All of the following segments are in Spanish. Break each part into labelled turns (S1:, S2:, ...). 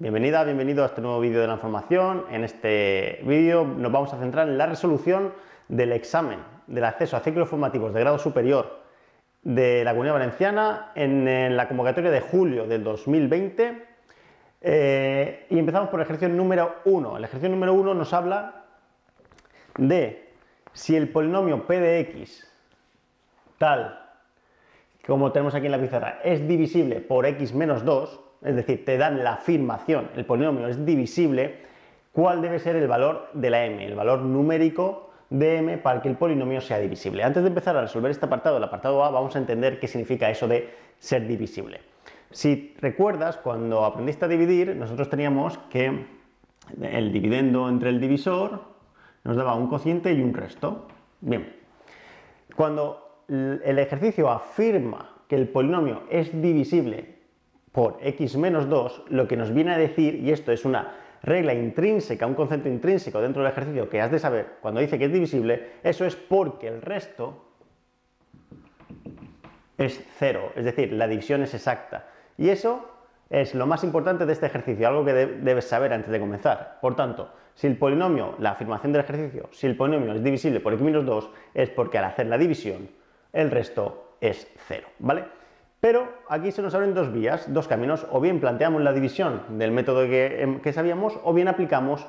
S1: Bienvenida, bienvenido a este nuevo vídeo de la información. En este vídeo nos vamos a centrar en la resolución del examen del acceso a ciclos formativos de grado superior de la Comunidad Valenciana en la convocatoria de julio del 2020. Y empezamos por el ejercicio número 1. El ejercicio número 1 nos habla de si el polinomio p de x, tal como tenemos aquí en la pizarra, es divisible por x menos 2, es decir, te dan la afirmación, el polinomio es divisible, ¿cuál debe ser el valor de la m, el valor numérico de m para que el polinomio sea divisible? Antes de empezar a resolver este apartado, el apartado A, vamos a entender qué significa eso de ser divisible. Si recuerdas, cuando aprendiste a dividir, nosotros teníamos que el dividendo entre el divisor nos daba un cociente y un resto. Bien, cuando el ejercicio afirma que el polinomio es divisible por x menos 2, lo que nos viene a decir, y esto es una regla intrínseca, un concepto intrínseco dentro del ejercicio que has de saber, cuando dice que es divisible, eso es porque el resto es 0, es decir, la división es exacta. Y eso es lo más importante de este ejercicio, algo que debes saber antes de comenzar. Por tanto, si el polinomio, la afirmación del ejercicio, si el polinomio es divisible por x menos 2, es porque al hacer la división, el resto es 0, ¿vale? Pero aquí se nos abren dos vías, dos caminos, o bien planteamos la división del método que sabíamos, o bien aplicamos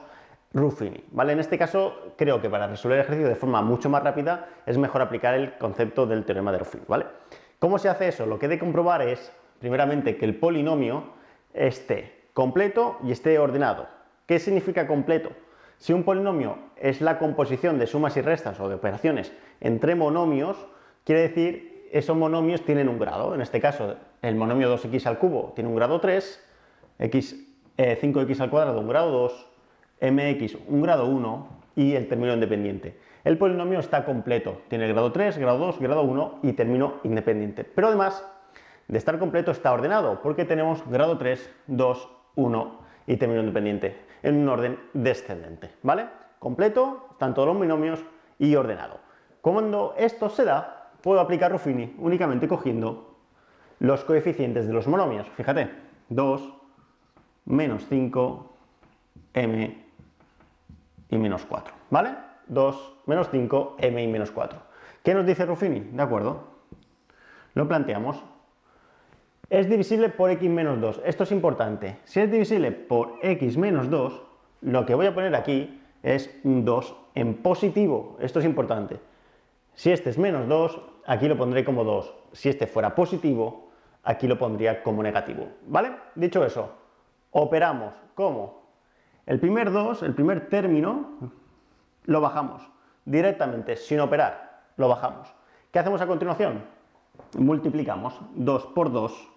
S1: Ruffini, ¿vale? En este caso, creo que para resolver el ejercicio de forma mucho más rápida, es mejor aplicar el concepto del teorema de Ruffini, ¿vale? ¿Cómo se hace eso? Lo que he de comprobar es, primeramente, que el polinomio esté completo y esté ordenado. ¿Qué significa completo? Si un polinomio es la composición de sumas y restas o de operaciones entre monomios, quiere decir esos monomios tienen un grado. En este caso, el monomio 2x al cubo tiene un grado 3, 5x al cuadrado un grado 2, mx un grado 1 y el término independiente. El polinomio está completo, tiene el grado 3, grado 2, grado 1 y término independiente. Pero además de estar completo está ordenado, porque tenemos grado 3, 2, 1 y término independiente en un orden descendente, ¿vale? Completo, están todos los binomios y ordenado. Cuando esto se da, puedo aplicar Ruffini únicamente cogiendo los coeficientes de los monomios. Fíjate, 2, menos 5, m y menos 4, ¿vale? 2, menos 5, m y menos 4. ¿Qué nos dice Ruffini? De acuerdo, lo planteamos. Es divisible por x menos 2. Esto es importante. Si es divisible por x menos 2, lo que voy a poner aquí es un 2 en positivo. Esto es importante. Si este es menos 2, aquí lo pondré como 2. Si este fuera positivo, aquí lo pondría como negativo, ¿vale? Dicho eso, operamos. ¿Cómo? El primer 2, el primer término, lo bajamos directamente, sin operar, lo bajamos. ¿Qué hacemos a continuación? Multiplicamos 2 por 2,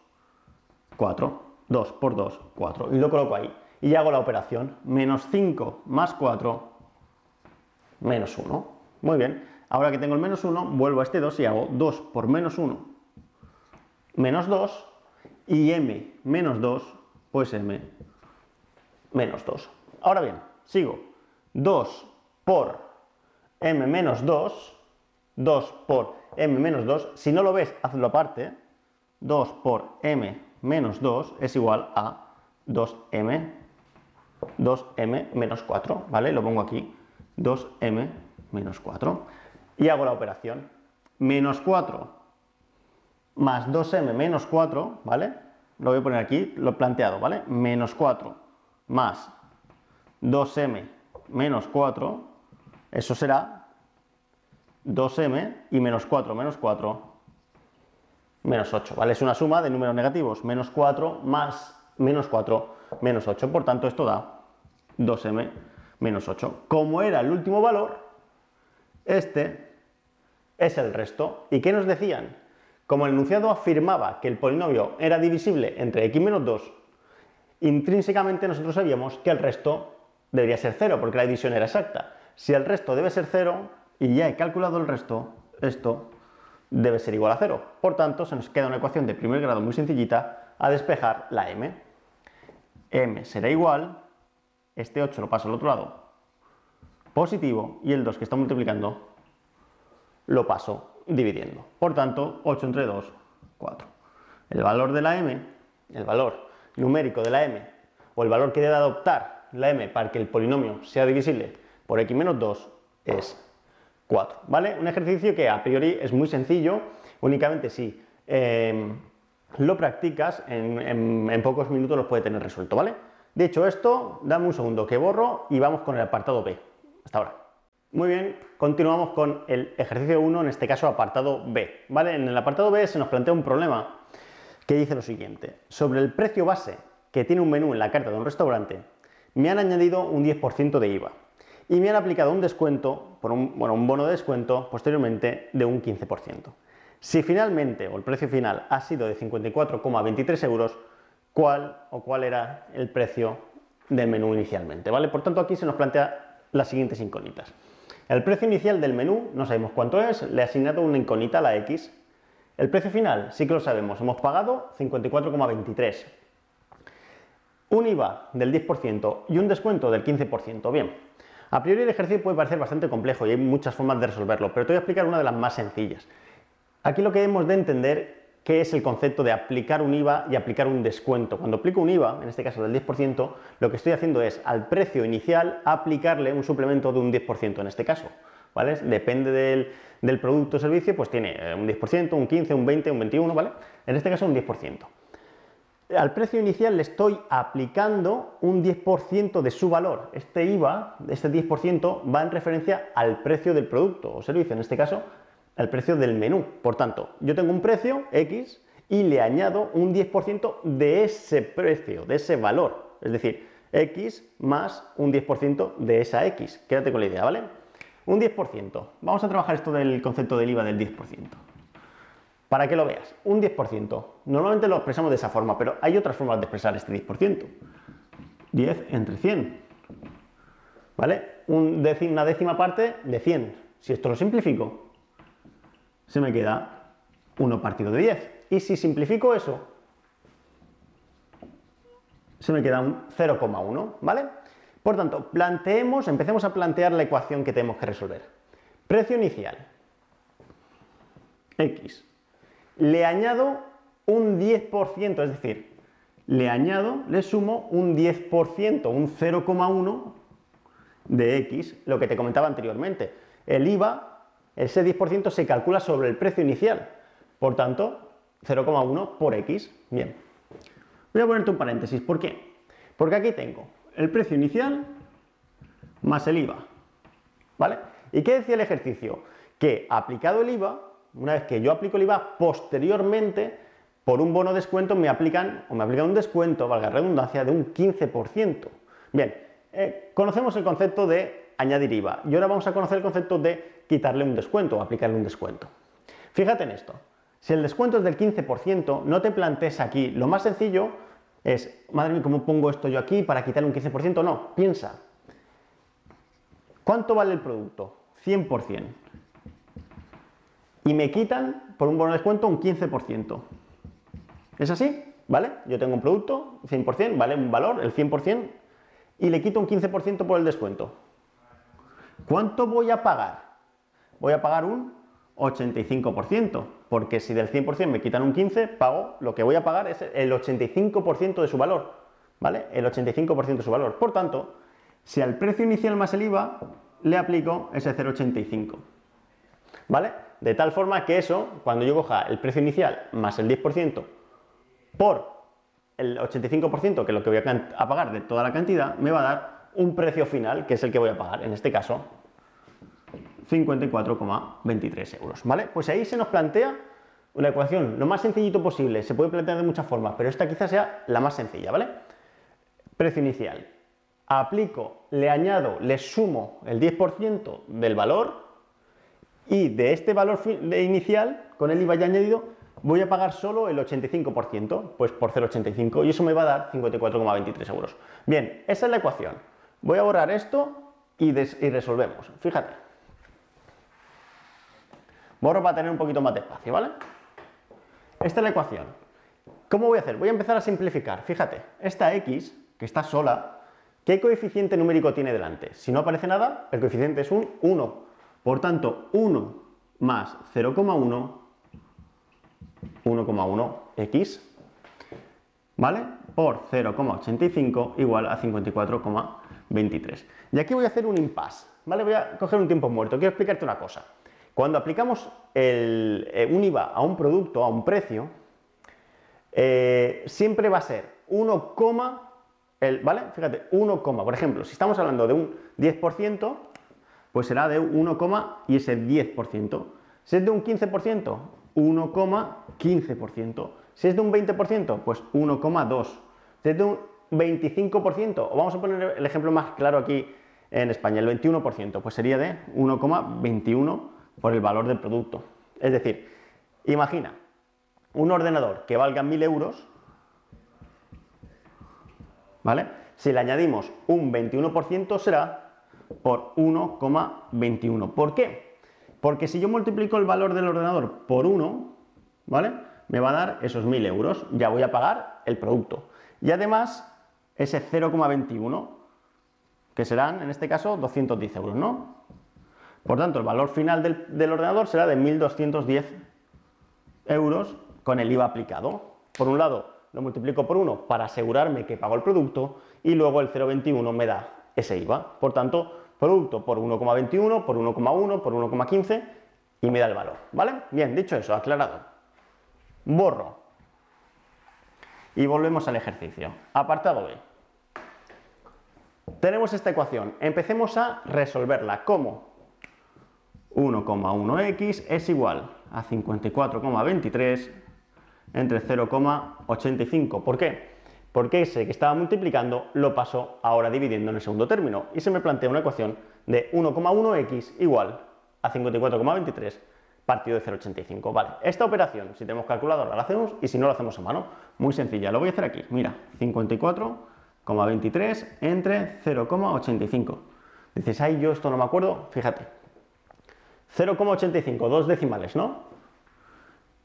S1: 4, 2 por 2, 4, y lo coloco ahí. Y hago la operación, menos 5 más 4, menos 1. Muy bien. Ahora que tengo el menos 1, vuelvo a este 2 y hago 2 por menos 1, menos 2, y m menos 2, pues m menos 2. Ahora bien, sigo. 2 por m menos 2, 2 por m menos 2, si no lo ves, hazlo aparte. 2 por m menos 2 es igual a 2m menos 4, ¿vale? Lo pongo aquí, 2m menos 4. Y hago la operación, menos 4 más 2m menos 4, ¿vale? Lo voy a poner aquí, lo he planteado, ¿vale? Menos 4 más 2m menos 4, eso será 2m y menos 4 menos 4, menos 8, ¿vale? Es una suma de números negativos, menos 4 más menos 4, menos 8, por tanto esto da 2m menos 8. Como era el último valor, este es el resto. ¿Y qué nos decían? Como el enunciado afirmaba que el polinomio era divisible entre x menos 2, intrínsecamente nosotros sabíamos que el resto debería ser 0, porque la división era exacta. Si el resto debe ser 0, y ya he calculado el resto, esto debe ser igual a 0. Por tanto, se nos queda una ecuación de primer grado muy sencillita a despejar la m. M será igual, este 8 lo paso al otro lado, positivo, y el 2 que está multiplicando lo paso dividiendo. Por tanto, 8 entre 2, 4. El valor de la m, el valor numérico de la m, o el valor que debe adoptar la m para que el polinomio sea divisible por x menos 2 es 4, ¿vale? Un ejercicio que a priori es muy sencillo, únicamente si lo practicas, en pocos minutos lo puede tener resuelto, ¿vale? Dicho esto, dame un segundo que borro y vamos con el apartado B. Hasta ahora. Muy bien, continuamos con el ejercicio 1, en este caso apartado B, ¿vale? En el apartado B se nos plantea un problema que dice lo siguiente: sobre el precio base que tiene un menú en la carta de un restaurante, me han añadido un 10% de IVA y me han aplicado un descuento, un bono de descuento posteriormente de un 15%. Si finalmente, o el precio final, ha sido de 54,23 euros, ¿cuál era el precio del menú inicialmente? ¿Vale? Por tanto, aquí se nos plantea las siguientes incógnitas. El precio inicial del menú no sabemos cuánto es, le he asignado una incógnita a la X. El precio final sí que lo sabemos, hemos pagado 54,23. Un IVA del 10% y un descuento del 15%. Bien, a priori el ejercicio puede parecer bastante complejo y hay muchas formas de resolverlo, pero te voy a explicar una de las más sencillas. Aquí lo que hemos de entender qué es el concepto de aplicar un IVA y aplicar un descuento. Cuando aplico un IVA, en este caso del 10%, lo que estoy haciendo es al precio inicial aplicarle un suplemento de un 10% en este caso, ¿vale? Depende del producto o servicio, pues tiene un 10%, un 15%, un 20%, un 21%, ¿vale? En este caso un 10%. Al precio inicial le estoy aplicando un 10% de su valor. Este IVA, este 10%, va en referencia al precio del producto o servicio, en este caso al precio del menú. Por tanto, yo tengo un precio X y le añado un 10% de ese precio, de ese valor. Es decir, X más un 10% de esa X. Quédate con la idea, ¿vale? Un 10%. Vamos a trabajar esto del concepto del IVA del 10%. Para que lo veas, un 10%. Normalmente lo expresamos de esa forma, pero hay otras formas de expresar este 10%. 10 entre 100. ¿Vale? Una décima parte de 100. Si esto lo simplifico, se me queda 1 partido de 10. Y si simplifico eso, se me queda un 0,1, ¿vale? Por tanto, empecemos a plantear la ecuación que tenemos que resolver. Precio inicial, X. Le añado un 10%, es decir, le sumo un 10%, un 0,1 de X, lo que te comentaba anteriormente. El IVA, ese 10% se calcula sobre el precio inicial, por tanto, 0,1 por X. Bien, voy a ponerte un paréntesis, ¿por qué? Porque aquí tengo el precio inicial más el IVA, ¿vale? ¿Y qué decía el ejercicio? Que aplicado el IVA, una vez que yo aplico el IVA, posteriormente, por un bono de descuento, me aplican un descuento, valga la redundancia, de un 15%. Bien, conocemos el concepto de añadir IVA y ahora vamos a conocer el concepto de quitarle un descuento o aplicarle un descuento. Fíjate en esto, si el descuento es del 15%, no te plantees aquí, lo más sencillo es, madre mía, ¿cómo pongo esto yo aquí para quitarle un 15%? No, piensa, ¿cuánto vale el producto? 100%. Y me quitan, por un bono de descuento, un 15%. ¿Es así? ¿Vale? Yo tengo un producto, 100%, vale un valor, el 100%, y le quito un 15% por el descuento. ¿Cuánto voy a pagar? Voy a pagar un 85%, porque si del 100% me quitan un 15%, lo que voy a pagar es el 85% de su valor, ¿vale? El 85% de su valor. Por tanto, si al precio inicial más el IVA, le aplico ese 0,85, ¿vale? De tal forma que eso, cuando yo coja el precio inicial más el 10% por el 85%, que es lo que voy a pagar de toda la cantidad, me va a dar un precio final, que es el que voy a pagar, en este caso, 54,23 euros, ¿vale? Pues ahí se nos plantea una ecuación lo más sencillito posible, se puede plantear de muchas formas, pero esta quizás sea la más sencilla, ¿vale? Precio inicial, aplico, le añado, le sumo el 10% del valor y de este valor inicial, con el IVA ya añadido, voy a pagar solo el 85%, pues por 0,85, y eso me va a dar 54,23 euros. Bien, esa es la ecuación. Voy a borrar esto y resolvemos. Fíjate. Borro para tener un poquito más de espacio, ¿vale? Esta es la ecuación. ¿Cómo voy a hacer? Voy a empezar a simplificar. Fíjate, esta X, que está sola, ¿qué coeficiente numérico tiene delante? Si no aparece nada, el coeficiente es un 1. Por tanto, 1 más 0,1, 1,1x, ¿vale? por 0,85 igual a 54,23. Y aquí voy a hacer un impasse, ¿vale? Voy a coger un tiempo muerto. Quiero explicarte una cosa. Cuando aplicamos un IVA a un producto, a un precio, siempre va a ser 1, ¿vale? Fíjate, 1, por ejemplo, si estamos hablando de un 10%, pues será de 1, y ese 10%. Si es de un 15%, 1,15%. Si es de un 20%, pues 1,2. Si es de un 25%, o vamos a poner el ejemplo más claro aquí en España, el 21%, pues sería de 1,21 por el valor del producto. Es decir, imagina un ordenador que valga 1.000 euros, ¿vale? Si le añadimos un 21% será por 1,21. ¿Por qué? Porque si yo multiplico el valor del ordenador por 1, ¿vale? Me va a dar esos 1.000 euros. Ya voy a pagar el producto. Y además, ese 0,21, que serán, en este caso, 210 euros, ¿no? Por tanto, el valor final del ordenador será de 1.210 euros con el IVA aplicado. Por un lado, lo multiplico por 1 para asegurarme que pago el producto y luego el 0,21 me da ese IVA. Por tanto, producto por 1,21, por 1,1, por 1,15 y me da el valor, ¿vale? Bien, dicho eso, aclarado. Borro. Y volvemos al ejercicio. Apartado B. Tenemos esta ecuación. Empecemos a resolverla. ¿Cómo? 1,1x es igual a 54,23 entre 0,85. ¿Por qué? Porque ese que estaba multiplicando lo paso ahora dividiendo en el segundo término y se me plantea una ecuación de 1,1x igual a 54,23 partido de 0,85. Vale, esta operación, si tenemos calculadora, la hacemos y si no, la hacemos a mano. Muy sencilla, lo voy a hacer aquí. Mira, 54,23 entre 0,85. Dices, ay, yo esto no me acuerdo. Fíjate, 0,85, dos decimales, ¿no?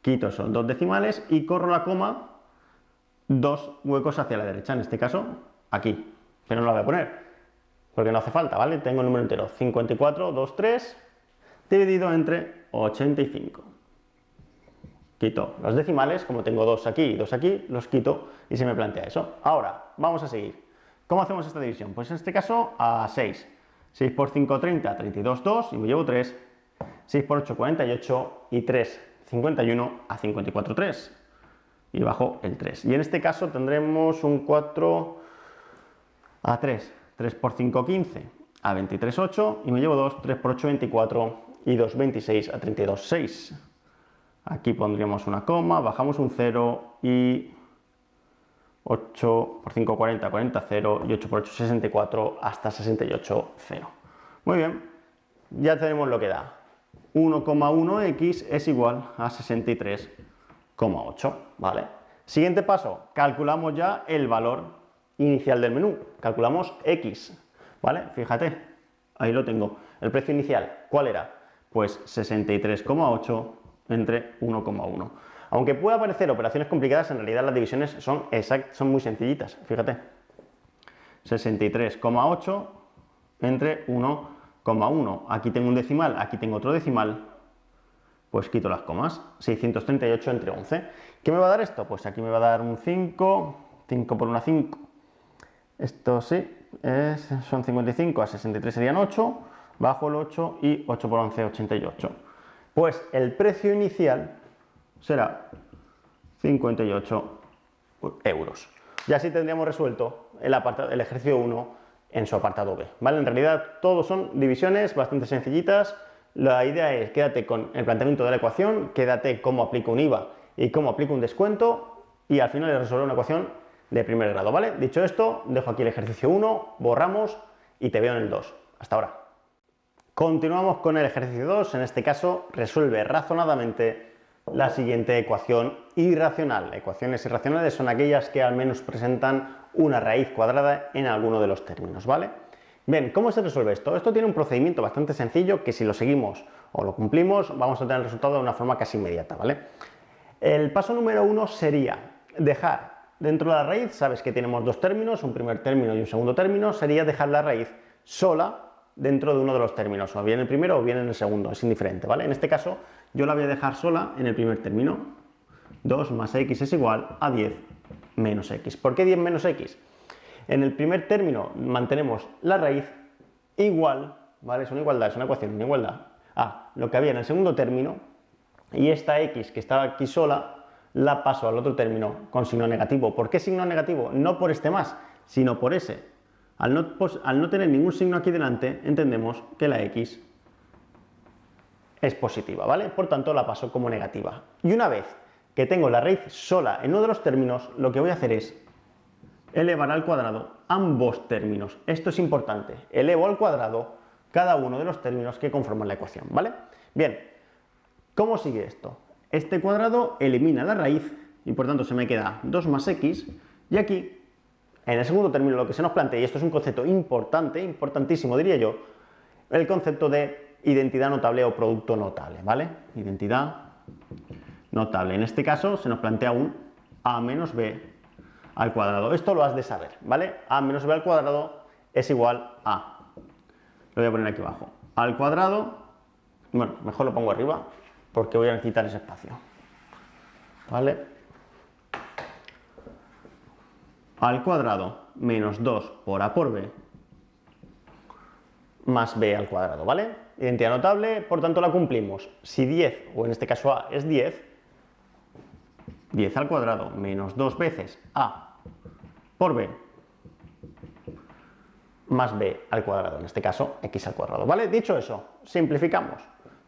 S1: Quito son dos decimales y corro la coma dos huecos hacia la derecha, en este caso aquí, pero no la voy a poner porque no hace falta, ¿vale? Tengo el número entero, 54,23 dividido entre 85. Quito los decimales, como tengo dos aquí y dos aquí, los quito y se me plantea eso. Ahora, vamos a seguir. ¿Cómo hacemos esta división? Pues en este caso a 6. 6 por 5, 30, 32, 2 y me llevo 3. 6 por 8, 48 y 3, 51 a 54, 3. Y bajo el 3. Y en este caso tendremos un 4 a 3. 3 por 5, 15 a 23, 8. Y me llevo 2, 3 por 8, 24 y 2, 26 a 32, 6. Aquí pondríamos una coma, bajamos un 0 y 8 por 5, 40, 40, 0 y 8 por 8, 64 hasta 68, 0. Muy bien, ya tenemos lo que da. 1,1x es igual a 63,8, ¿vale? Siguiente paso, calculamos ya el valor inicial del menú, calculamos x, ¿vale? Fíjate, ahí lo tengo. El precio inicial, ¿cuál era? Pues 63,8 entre 1,1. Aunque pueda parecer operaciones complicadas, en realidad las divisiones son muy sencillitas, fíjate. 63,8 entre 1,1. Aquí tengo un decimal, aquí tengo otro decimal, pues quito las comas. 638 entre 11. ¿Qué me va a dar esto? Pues aquí me va a dar un 5, 5 por 1, 5. Esto sí, son 55, a 63 serían 8, bajo el 8 y 8 por 11, 88. Pues el precio inicial será 58 euros. Y así tendríamos resuelto el ejercicio 1 en su apartado B, ¿vale? En realidad todos son divisiones bastante sencillitas. La idea es quédate con el planteamiento de la ecuación, quédate cómo aplico un IVA y cómo aplico un descuento y al final resolver una ecuación de primer grado, ¿vale? Dicho esto, dejo aquí el ejercicio 1, borramos y te veo en el 2. Hasta ahora. Continuamos con el ejercicio 2, en este caso resuelve razonadamente la siguiente ecuación irracional. Ecuaciones irracionales son aquellas que al menos presentan una raíz cuadrada en alguno de los términos, ¿vale? Bien, ¿cómo se resuelve esto? Esto tiene un procedimiento bastante sencillo que si lo seguimos o lo cumplimos vamos a tener el resultado de una forma casi inmediata, ¿vale? El paso número 1 sería dejar dentro de la raíz, sabes que tenemos dos términos, un primer término y un segundo término, sería dejar la raíz sola dentro de uno de los términos, o bien el primero o bien en el segundo, es indiferente, ¿vale? En este caso yo la voy a dejar sola en el primer término. 2 más x es igual a 10 menos x. ¿Por qué 10 menos x? En el primer término mantenemos la raíz igual, ¿vale? Es una igualdad, es una ecuación, una igualdad a lo que había en el segundo término, y esta x que estaba aquí sola la paso al otro término con signo negativo. ¿Por qué signo negativo? No por este más, sino por ese. Al no tener ningún signo aquí delante, entendemos que la x es positiva, ¿vale? Por tanto, la paso como negativa. Y una vez que tengo la raíz sola en uno de los términos, lo que voy a hacer es elevar al cuadrado ambos términos. Esto es importante. Elevo al cuadrado cada uno de los términos que conforman la ecuación, ¿vale? Bien, ¿cómo sigue esto? Este cuadrado elimina la raíz y por tanto se me queda 2 más x, y aquí, en el segundo término, lo que se nos plantea, y esto es un concepto importante, importantísimo diría yo, el concepto de identidad notable o producto notable, ¿vale? Identidad notable. En este caso se nos plantea un a menos b al cuadrado. Esto lo has de saber, ¿vale? A menos b al cuadrado es igual a, lo voy a poner aquí abajo, al cuadrado, bueno, mejor lo pongo arriba porque voy a quitar ese espacio, ¿vale? Al cuadrado menos 2 por a por b más b al cuadrado, ¿vale? Identidad notable, por tanto la cumplimos. Si 10, o en este caso a, es 10, 10 al cuadrado menos 2 veces a por b más b al cuadrado, en este caso x al cuadrado, ¿vale? Dicho eso, simplificamos.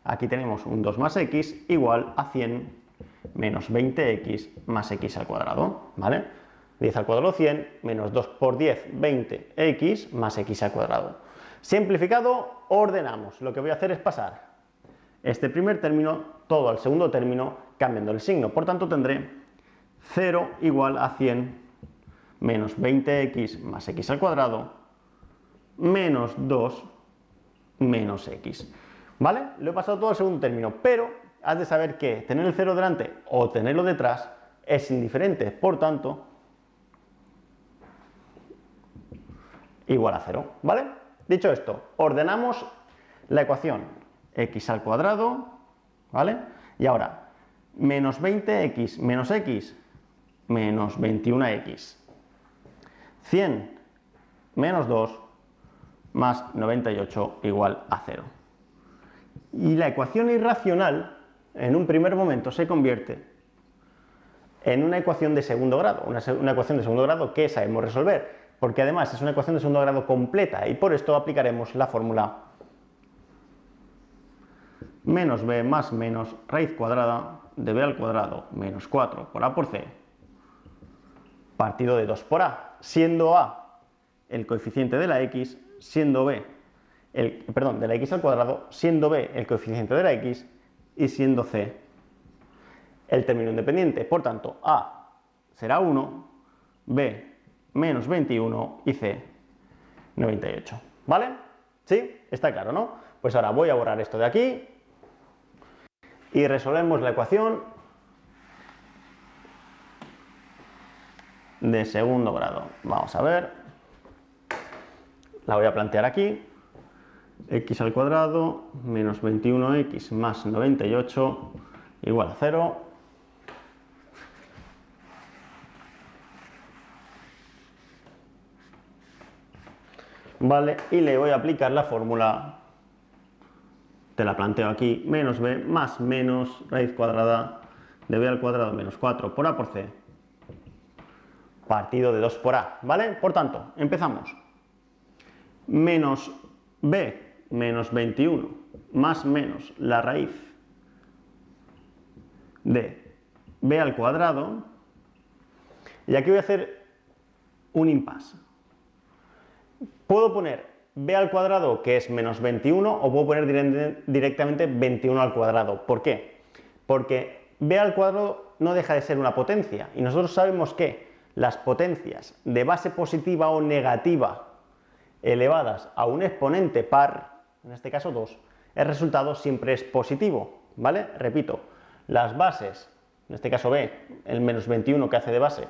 S1: Aquí tenemos un 2 más x igual a 100 menos 20x más x al cuadrado, ¿vale? 10 al cuadrado 100 menos 2 por 10, 20x más x al cuadrado. Simplificado, ordenamos. Lo que voy a hacer es pasar este primer término todo al segundo término cambiando el signo. Por tanto, tendré 0 igual a 100 menos 20x más x al cuadrado menos 2 menos x. ¿Vale? Lo he pasado todo al segundo término, pero has de saber que tener el 0 delante o tenerlo detrás es indiferente. Por tanto, igual a 0. ¿Vale? Dicho esto, ordenamos la ecuación x al cuadrado, ¿vale? Y ahora, menos 20x menos x, menos 21x. 100 menos 2 más 98 igual a 0. Y la ecuación irracional, en un primer momento, se convierte en una ecuación de segundo grado, una ecuación de segundo grado que sabemos resolver, porque además es una ecuación de segundo grado completa, y por esto aplicaremos la fórmula menos b más menos raíz cuadrada de b al cuadrado menos 4 por a por c partido de 2 por a, siendo a el coeficiente de la x, siendo b de la x al cuadrado, siendo b el coeficiente de la x y siendo c el término independiente. Por tanto, a será 1, b menos 21 y c 98. ¿Vale? ¿Sí? Está claro, ¿no? Pues ahora voy a borrar esto de aquí y resolvemos la ecuación de segundo grado. Vamos a ver. La voy a plantear aquí. X al cuadrado menos 21x más 98 igual a 0. Vale, y le voy a aplicar la fórmula, te la planteo aquí, menos b más menos raíz cuadrada de b al cuadrado menos 4 por a por c partido de 2 por a, ¿vale? Por tanto, empezamos. Menos b menos 21 más menos la raíz de b al cuadrado, y aquí voy a hacer un impasse. Puedo poner b al cuadrado, que es menos 21, o puedo poner directamente 21 al cuadrado. ¿Por qué? Porque b al cuadrado no deja de ser una potencia, y nosotros sabemos que las potencias de base positiva o negativa elevadas a un exponente par, en este caso 2, el resultado siempre es positivo, ¿vale? Repito, las bases, en este caso b, el menos 21 que hace de base,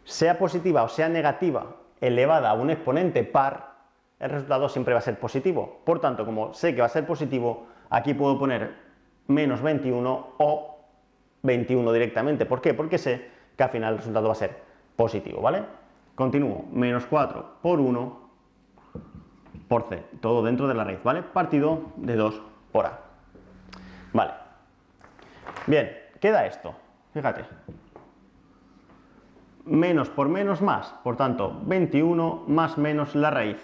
S1: sea positiva o sea negativa, elevada a un exponente par, el resultado siempre va a ser positivo. Por tanto, como sé que va a ser positivo, aquí puedo poner menos 21 o 21 directamente. ¿Por qué? Porque sé que al final el resultado va a ser positivo, ¿vale? Continúo, menos 4 por 1 por c, todo dentro de la raíz, ¿vale? Partido de 2 por a. Vale. Bien, queda esto, fíjate. Menos por menos más, por tanto, 21 más menos la raíz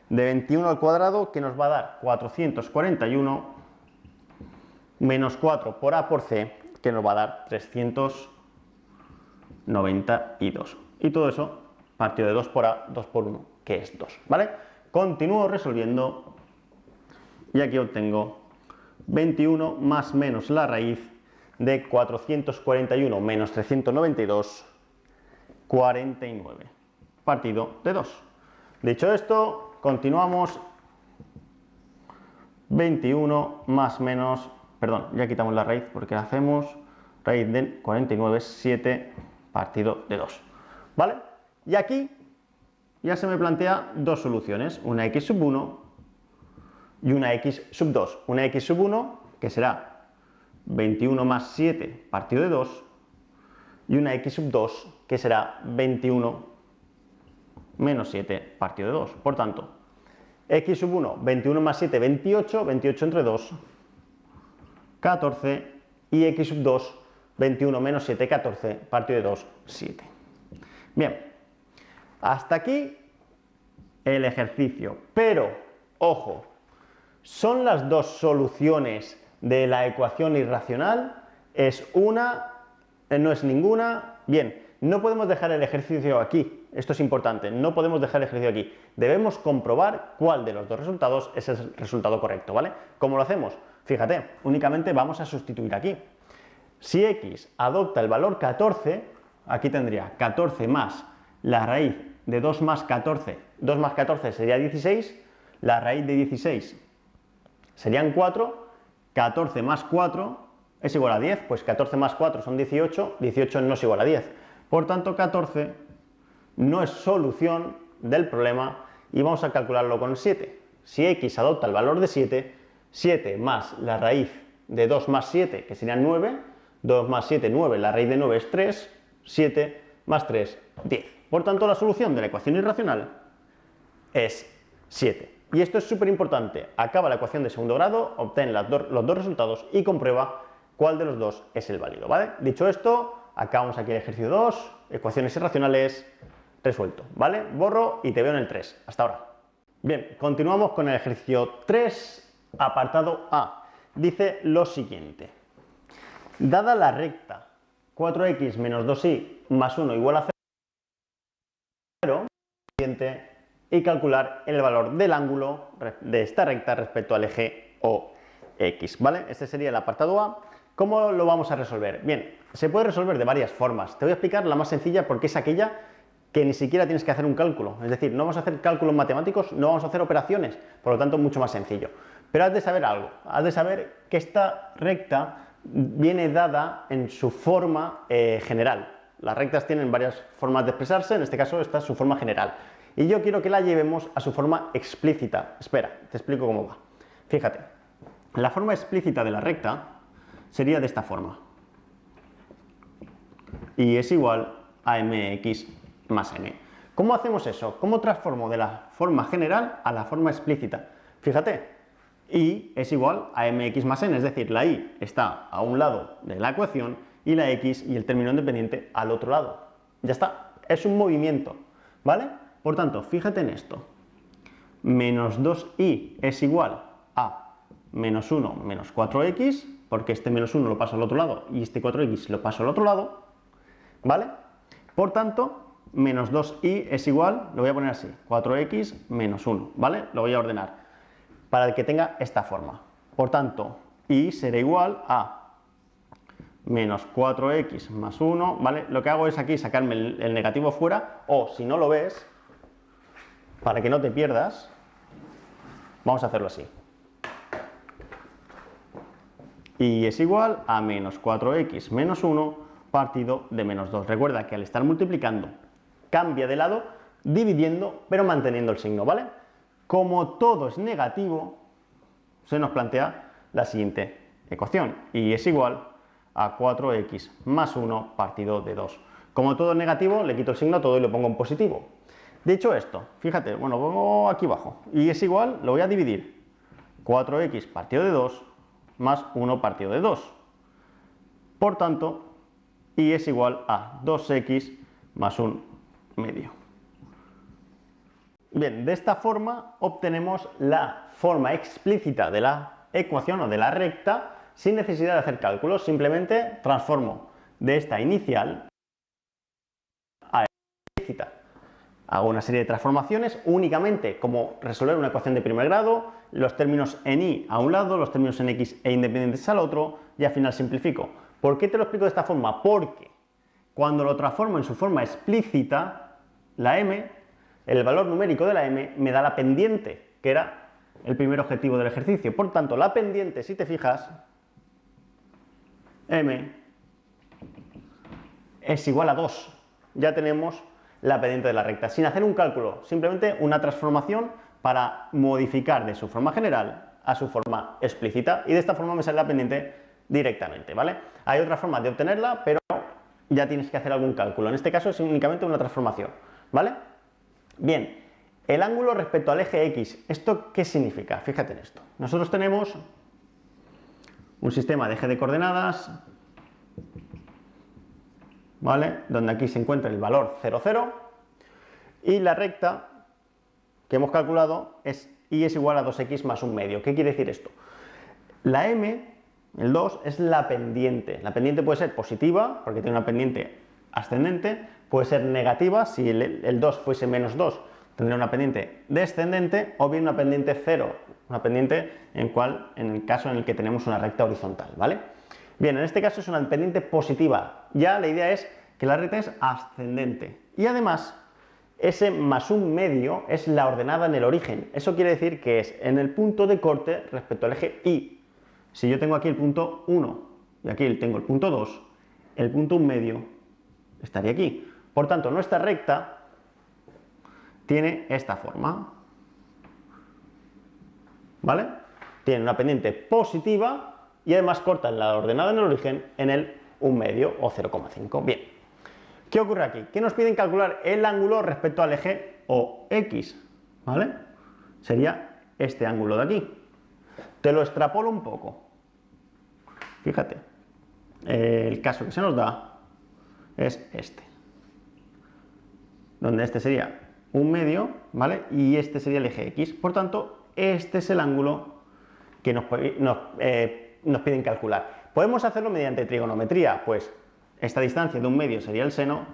S1: de 21 al cuadrado, que nos va a dar 441, menos 4 por a por c, que nos va a dar 392. Y todo eso partido de 2 por a, 2 por 1, que es 2, ¿vale? Continúo resolviendo y aquí obtengo 21 más menos la raíz de 441 menos 392, 49, partido de 2. Dicho esto, continuamos. 21 más menos, perdón, ya quitamos la raíz porque hacemos raíz de 49 es 7, partido de 2, ¿vale? Y aquí ya se me plantea dos soluciones, una x sub 1 y una x sub 2. Una x sub 1, que será 21 más 7, partido de 2, y una x sub 2, que será 21 menos 7, partido de 2. Por tanto, x sub 1, 21 más 7, 28, 28 entre 2, 14, y x sub 2, 21 menos 7, 14, partido de 2, 7. Bien, hasta aquí el ejercicio, pero, ojo, ¿son las dos soluciones de la ecuación irracional? ¿Es una? ¿No es ninguna? Bien, no podemos dejar el ejercicio aquí, esto es importante, no podemos dejar el ejercicio aquí, debemos comprobar cuál de los dos resultados es el resultado correcto, ¿vale? ¿Cómo lo hacemos? Fíjate, únicamente vamos a sustituir aquí. Si x adopta el valor 14, aquí tendría 14 más la raíz de 2 más 14, 2 más 14 sería 16, la raíz de 16 serían 4, 14 más 4 es igual a 10, pues 14 más 4 son 18, 18 no es igual a 10. Por tanto, 14 no es solución del problema y vamos a calcularlo con 7. Si x adopta el valor de 7, 7 más la raíz de 2 más 7, que serían 9, 2 más 7, 9, la raíz de 9 es 3, 7 más 3, 10. Por tanto, la solución de la ecuación irracional es 7. Y esto es súper importante. Acaba la ecuación de segundo grado, obtén los dos resultados y comprueba cuál de los dos es el válido, ¿vale? Dicho esto, acabamos aquí el ejercicio 2, ecuaciones irracionales, resuelto, ¿vale? Borro y te veo en el 3. Hasta ahora. Bien, continuamos con el ejercicio 3, apartado A. Dice lo siguiente. Dada la recta 4x menos 2y más 1 igual a 0, y calcular el valor del ángulo de esta recta respecto al eje OX, ¿vale? Este sería el apartado A. ¿Cómo lo vamos a resolver? Bien, se puede resolver de varias formas. Te voy a explicar la más sencilla porque es aquella que ni siquiera tienes que hacer un cálculo. Es decir, no vamos a hacer cálculos matemáticos, no vamos a hacer operaciones, por lo tanto, mucho más sencillo. Pero has de saber algo, has de saber que esta recta viene dada en su forma general. Las rectas tienen varias formas de expresarse, en este caso esta es su forma general. Y yo quiero que la llevemos a su forma explícita. Espera, te explico cómo va. Fíjate, la forma explícita de la recta sería de esta forma. Y es igual a mx más n. ¿Cómo hacemos eso? ¿Cómo transformo de la forma general a la forma explícita? Fíjate, y es igual a mx más n, es decir, la y está a un lado de la ecuación y la x y el término independiente al otro lado. Ya está, es un movimiento, ¿vale? Por tanto, fíjate en esto. Menos 2y es igual a menos 1 menos 4x, porque este menos 1 lo paso al otro lado y este 4x lo paso al otro lado, ¿vale? Por tanto, menos 2y es igual, lo voy a poner así, 4x menos 1, ¿vale? Lo voy a ordenar para que tenga esta forma. Por tanto, y será igual a menos 4x más 1, ¿vale? Lo que hago es aquí sacarme el negativo fuera, o si no lo ves, para que no te pierdas, vamos a hacerlo así. Y es igual a menos 4x menos 1 partido de menos 2. Recuerda que al estar multiplicando, cambia de lado, dividiendo, pero manteniendo el signo, ¿vale? Como todo es negativo, se nos plantea la siguiente ecuación. Y es igual a 4x más 1 partido de 2. Como todo es negativo, le quito el signo a todo y lo pongo en positivo. Dicho esto, fíjate, bueno, pongo aquí abajo, y es igual, lo voy a dividir. 4x partido de 2 más 1 partido de 2. Por tanto, y es igual a 2x más 1 medio. Bien, de esta forma obtenemos la forma explícita de la ecuación o de la recta sin necesidad de hacer cálculos, simplemente transformo de esta inicial a explícita. Hago una serie de transformaciones únicamente como resolver una ecuación de primer grado, los términos en y a un lado, los términos en x e independientes al otro, y al final simplifico. ¿Por qué te lo explico de esta forma? Porque cuando lo transformo en su forma explícita, la m, el valor numérico de la m, me da la pendiente, que era el primer objetivo del ejercicio. Por tanto, la pendiente, si te fijas, m es igual a 2. Ya tenemos la pendiente de la recta, sin hacer un cálculo, simplemente una transformación para modificar de su forma general a su forma explícita, y de esta forma me sale la pendiente directamente, ¿vale? Hay otras formas de obtenerla, pero ya tienes que hacer algún cálculo. En este caso es únicamente una transformación, ¿vale? Bien, el ángulo respecto al eje X, ¿esto qué significa? Fíjate en esto. Nosotros tenemos un sistema de eje de coordenadas, ¿vale? Donde aquí se encuentra el valor 0, 0, y la recta que hemos calculado es y es igual a 2x más un medio. ¿Qué quiere decir esto? La m, el 2, es la pendiente. La pendiente puede ser positiva, porque tiene una pendiente ascendente, puede ser negativa, si el 2 fuese menos 2, tendría una pendiente descendente, o bien una pendiente 0, una pendiente en el caso en el que tenemos una recta horizontal, ¿vale? Bien, en este caso es una pendiente positiva. Ya la idea es que la recta es ascendente. Y además, ese más un medio es la ordenada en el origen. Eso quiere decir que es en el punto de corte respecto al eje Y. Si yo tengo aquí el punto 1 y aquí tengo el punto 2, el punto 1 medio estaría aquí. Por tanto, nuestra recta tiene esta forma, ¿vale? Tiene una pendiente positiva y además corta la ordenada en el origen en el 1 medio o 0,5. Bien, ¿qué ocurre aquí? Que nos piden calcular el ángulo respecto al eje OX, ¿vale? Sería este ángulo de aquí. Te lo extrapolo un poco. Fíjate, el caso que se nos da es este, donde este sería 1 medio, ¿vale? Y este sería el eje X. Por tanto, este es el ángulo que nos piden calcular. ¿Podemos hacerlo mediante trigonometría? Pues esta distancia de 1 medio sería el seno,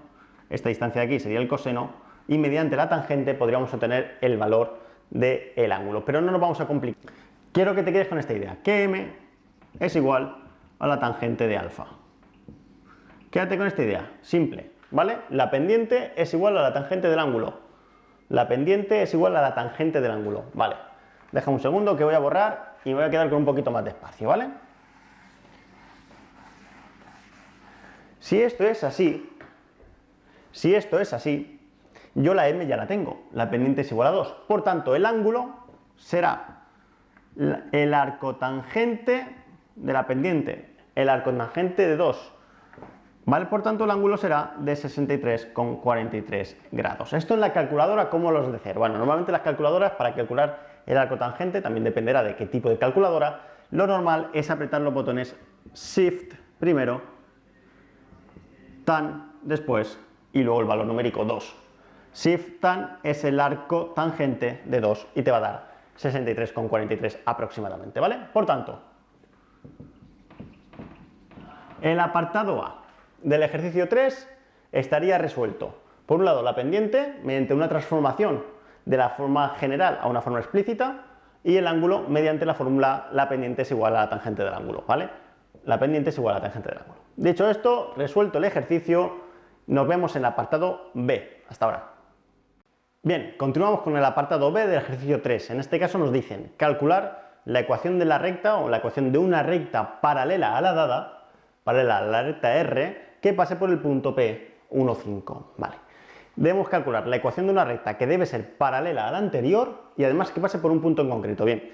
S1: esta distancia de aquí sería el coseno, y mediante la tangente podríamos obtener el valor del ángulo. Pero no nos vamos a complicar. Quiero que te quedes con esta idea, que m es igual a la tangente de alfa. Quédate con esta idea, simple, ¿vale? La pendiente es igual a la tangente del ángulo. La pendiente es igual a la tangente del ángulo, ¿vale? Deja un segundo que voy a borrar y me voy a quedar con un poquito más de espacio, ¿vale? Si esto es así, yo la m ya la tengo, la pendiente es igual a 2. Por tanto, el ángulo será el arcotangente de la pendiente, el arcotangente de 2, ¿vale? Por tanto, el ángulo será de 63,43 grados. Esto en la calculadora, ¿cómo los de hacer? Bueno, normalmente las calculadoras, para calcular el arcotangente, también dependerá de qué tipo de calculadora, lo normal es apretar los botones Shift primero, tan después y luego el valor numérico 2. Shift tan es el arcotangente de 2 y te va a dar 63,43 aproximadamente, ¿vale? Por tanto, el apartado A del ejercicio 3 estaría resuelto. Por un lado, la pendiente, mediante una transformación de la forma general a una forma explícita, y el ángulo mediante la fórmula la pendiente es igual a la tangente del ángulo, ¿vale? La pendiente es igual a la tangente del ángulo. Dicho esto, resuelto el ejercicio, nos vemos en el apartado B. Hasta ahora. Bien, continuamos con el apartado B del ejercicio 3. En este caso nos dicen calcular la ecuación de la recta o la ecuación de una recta paralela a la dada, paralela a la recta R, que pase por el punto P, 1, 5. Vale. Debemos calcular la ecuación de una recta que debe ser paralela a la anterior y además que pase por un punto en concreto. Bien,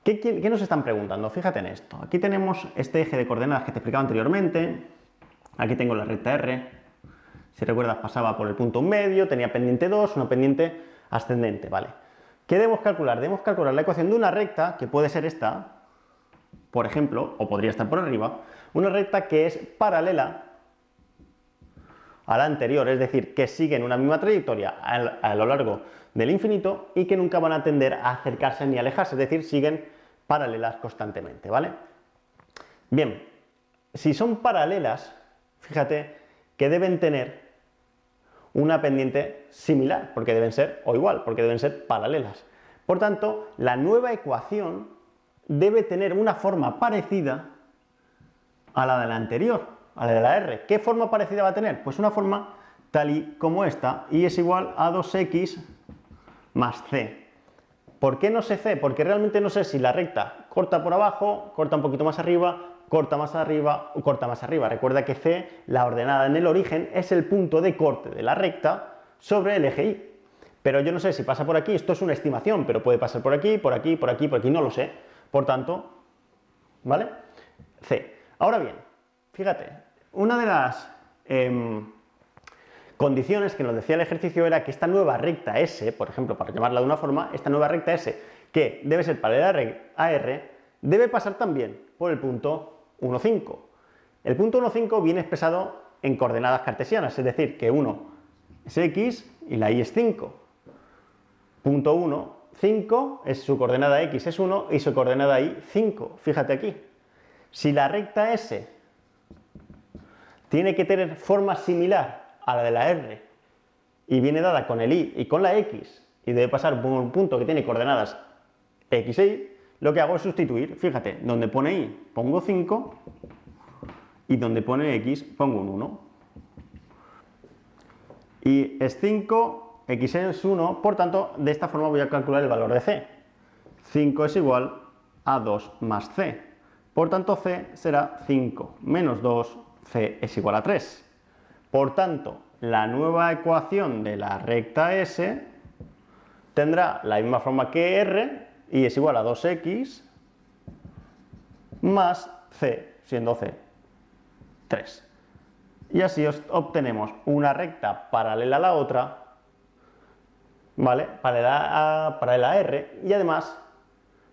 S1: ¿qué nos están preguntando? Fíjate en esto. Aquí tenemos este eje de coordenadas que te explicaba anteriormente. Aquí tengo la recta R. Si recuerdas, pasaba por el punto medio, tenía pendiente 2, una pendiente ascendente, ¿vale? ¿Qué debemos calcular? Debemos calcular la ecuación de una recta, que puede ser esta, por ejemplo, o podría estar por arriba, una recta que es paralela a la anterior, es decir, que siguen una misma trayectoria a lo largo del infinito y que nunca van a tender a acercarse ni a alejarse, es decir, siguen paralelas constantemente, ¿vale? Bien, si son paralelas, fíjate que deben tener una pendiente similar, porque deben ser, o igual, porque deben ser paralelas. Por tanto, la nueva ecuación debe tener una forma parecida a la de la anterior, a la de la R. ¿Qué forma parecida va a tener? Pues una forma tal y como esta, y es igual a 2x más c. ¿Por qué no sé c? Porque realmente no sé si la recta corta por abajo, corta un poquito más arriba, corta más arriba o corta más arriba. Recuerda que c, la ordenada en el origen, es el punto de corte de la recta sobre el eje y. Pero yo no sé si pasa por aquí, esto es una estimación, pero puede pasar por aquí, por aquí, por aquí, por aquí, no lo sé. Por tanto, ¿vale? C. Ahora bien, fíjate, una de las condiciones que nos decía el ejercicio era que esta nueva recta S, por ejemplo, para llamarla de una forma, esta nueva recta S, que debe ser paralela a R, debe pasar también por el punto 1, 5. El punto 1, 5 viene expresado en coordenadas cartesianas, es decir, que 1 es X y la Y es 5. Punto 1, 5, es su coordenada X es 1 y su coordenada Y 5. Fíjate aquí. Si la recta S tiene que tener forma similar a la de la R y viene dada con el Y y con la X y debe pasar por un punto que tiene coordenadas X e Y, lo que hago es sustituir. Fíjate, donde pone Y pongo 5 y donde pone X pongo un 1. Y es 5, X es 1, por tanto, de esta forma voy a calcular el valor de C. 5 es igual a 2 más C. Por tanto, C será 5 menos 2, C es igual a 3. Por tanto, la nueva ecuación de la recta S tendrá la misma forma que R y es igual a 2x más C, siendo C 3. Y así obtenemos una recta paralela a la otra, ¿vale? Paralela a R y además,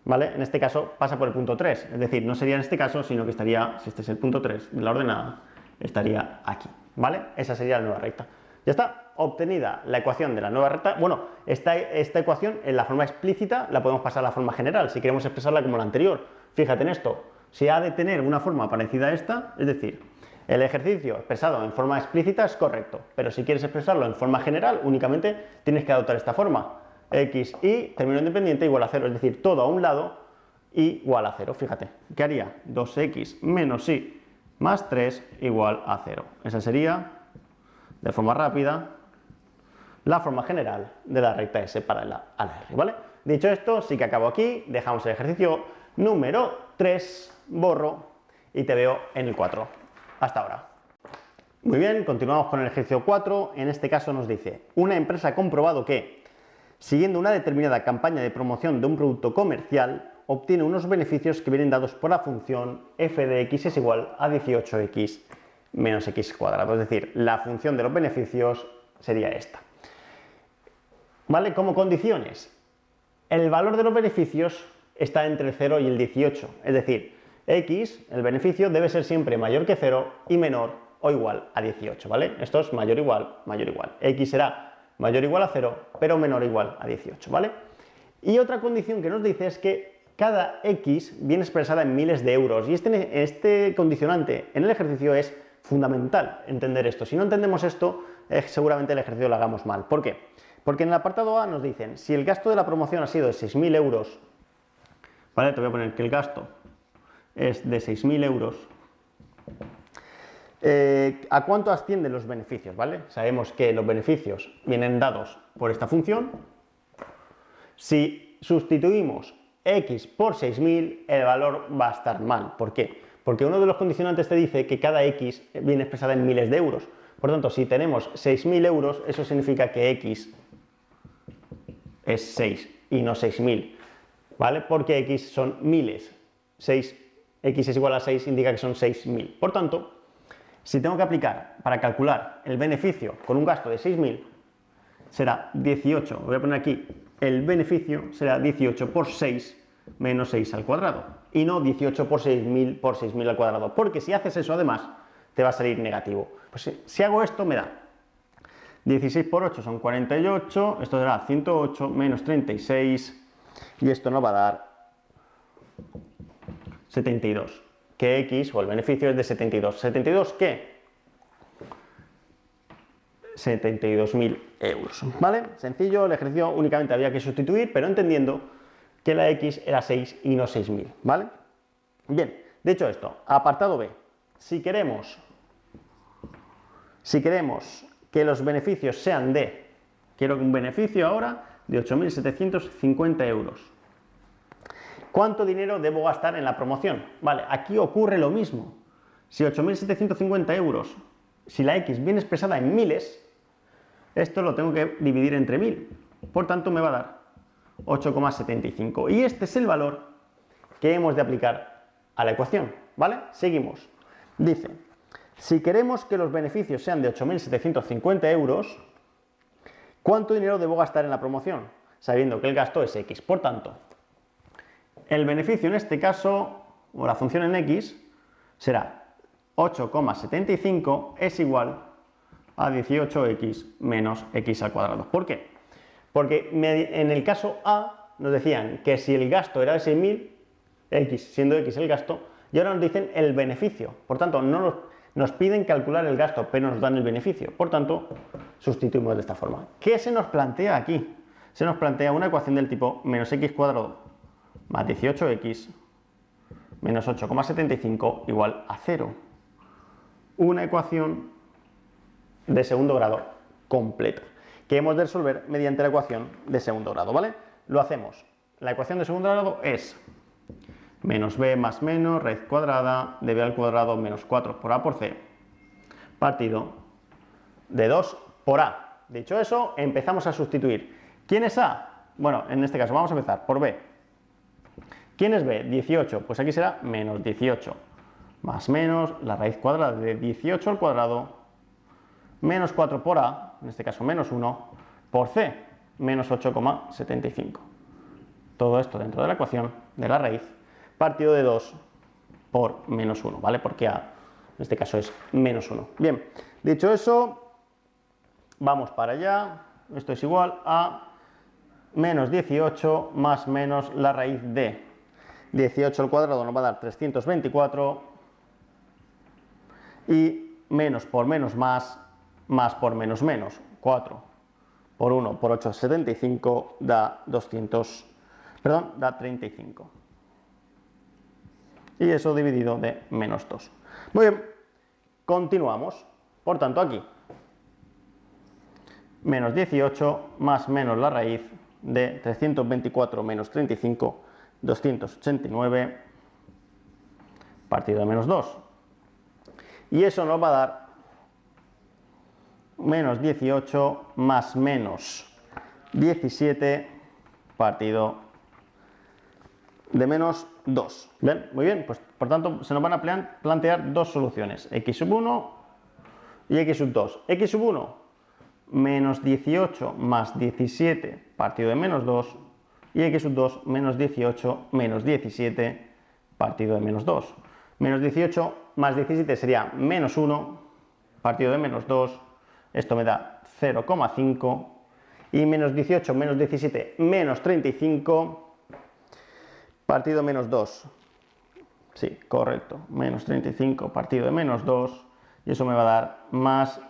S1: ¿vale? En este caso pasa por el punto 3, es decir, no sería en este caso, sino que estaría, si este es el punto 3 de la ordenada, estaría aquí, ¿vale? Esa sería la nueva recta. Ya está, obtenida la ecuación de la nueva recta. Bueno, esta ecuación en la forma explícita la podemos pasar a la forma general, si queremos expresarla como la anterior. Fíjate en esto, si ha de tener una forma parecida a esta, es decir, el ejercicio expresado en forma explícita es correcto, pero si quieres expresarlo en forma general, únicamente tienes que adoptar esta forma. X, Y, término independiente igual a 0, es decir, todo a un lado igual a 0. Fíjate, ¿qué haría? 2x menos Y más 3 igual a 0. Esa sería, de forma rápida, la forma general de la recta S paralela a la R, ¿vale? Dicho esto, sí que acabo aquí, dejamos el ejercicio número 3, borro y te veo en el 4. Hasta ahora. Muy bien, continuamos con el ejercicio 4. En este caso nos dice, una empresa ha comprobado que, siguiendo una determinada campaña de promoción de un producto comercial, obtiene unos beneficios que vienen dados por la función f de x es igual a 18x menos x cuadrado. Es decir, la función de los beneficios sería esta. ¿Vale? Como condiciones, el valor de los beneficios está entre el 0 y el 18. Es decir, x, el beneficio, debe ser siempre mayor que 0 y menor o igual a 18, ¿vale? Esto es mayor o igual, mayor o igual. X será mayor o igual a 0, pero menor o igual a 18, ¿vale? Y otra condición que nos dice es que cada x viene expresada en miles de euros, y este condicionante en el ejercicio es fundamental entender esto. Si no entendemos esto, seguramente el ejercicio lo hagamos mal. ¿Por qué? Porque en el apartado A nos dicen, si el gasto de la promoción ha sido de 6.000 euros, ¿vale? Te voy a poner que el gasto es de 6.000 euros, ¿a cuánto ascienden los beneficios? ¿Vale? Sabemos que los beneficios vienen dados por esta función. Si sustituimos x por 6.000, el valor va a estar mal. ¿Por qué? Porque uno de los condicionantes te dice que cada x viene expresada en miles de euros. Por tanto, si tenemos 6.000 euros, eso significa que x es 6 y no 6.000, ¿vale? Porque x son miles. X es igual a 6 indica que son 6.000. Por tanto, Si tengo que aplicar para calcular el beneficio con un gasto de 6.000, será 18, voy a poner aquí, el beneficio será 18 por 6 menos 6 al cuadrado, y no 18 por 6.000 al cuadrado, porque si haces eso además, te va a salir negativo. Pues si hago esto me da 16 por 8 son 48, esto será 108 menos 36, y esto nos va a dar 72, que X o el beneficio es de 72. ¿72 qué? 72.000 euros, ¿vale? Sencillo, el ejercicio únicamente había que sustituir, pero entendiendo que la X era 6 y no 6.000, ¿vale? Bien, dicho esto, apartado B, si queremos que los beneficios sean de, quiero un beneficio ahora de 8.750 euros. ¿Cuánto dinero debo gastar en la promoción? Vale, aquí ocurre lo mismo. Si 8.750 euros, si la X viene expresada en miles, esto lo tengo que dividir entre 1.000. Por tanto, me va a dar 8,75. Y este es el valor que hemos de aplicar a la ecuación, ¿vale? Seguimos. Dice, si queremos que los beneficios sean de 8.750 euros, ¿cuánto dinero debo gastar en la promoción? Sabiendo que el gasto es X. Por tanto, el beneficio en este caso, o la función en X, será 8,75 es igual a 18x menos x al cuadrado. ¿Por qué? Porque en el caso A nos decían que si el gasto era de 6.000, X, siendo X el gasto, y ahora nos dicen el beneficio. Por tanto, no nos piden calcular el gasto, pero nos dan el beneficio. Por tanto, sustituimos de esta forma. ¿Qué se nos plantea aquí? Se nos plantea una ecuación del tipo menos x cuadrado más 18x menos 8,75 igual a 0. Una ecuación de segundo grado completa, que hemos de resolver mediante la ecuación de segundo grado, ¿vale? Lo hacemos. La ecuación de segundo grado es menos b más menos raíz cuadrada de b al cuadrado menos 4 por a por c partido de 2 por a. Dicho eso, empezamos a sustituir. ¿Quién es a? Bueno, en este caso vamos a empezar por b. ¿Quién es b? 18. Pues aquí será menos 18 más menos la raíz cuadrada de 18 al cuadrado menos 4 por a, en este caso menos 1, por c, menos 8,75. Todo esto dentro de la ecuación de la raíz partido de 2 por menos 1, ¿vale? Porque a, en este caso, es menos 1. Bien, dicho eso, vamos para allá. Esto es igual a menos 18 más menos la raíz de 18 al cuadrado nos va a dar 324 y menos por menos más por menos menos, 4 por 1 por 8, 75 da 35. Y eso dividido de menos 2. Muy bien, continuamos. Por tanto, aquí, menos 18 más menos la raíz de 324 menos 35, 289, partido de menos 2. Y eso nos va a dar menos 18 más menos 17 partido de menos 2. Bien, muy bien, pues por tanto se nos van a plantear dos soluciones, x sub 1 y x sub 2. X sub 1, menos 18 más 17 partido de menos 2, y x sub 2, menos 18 menos 17 partido de menos 2. Menos 18 más 17 sería menos 1 partido de menos 2, esto me da 0,5, y menos 18 menos 17 menos 35 partido de menos 2. Sí, correcto, menos 35 partido de menos 2, y eso me va a dar más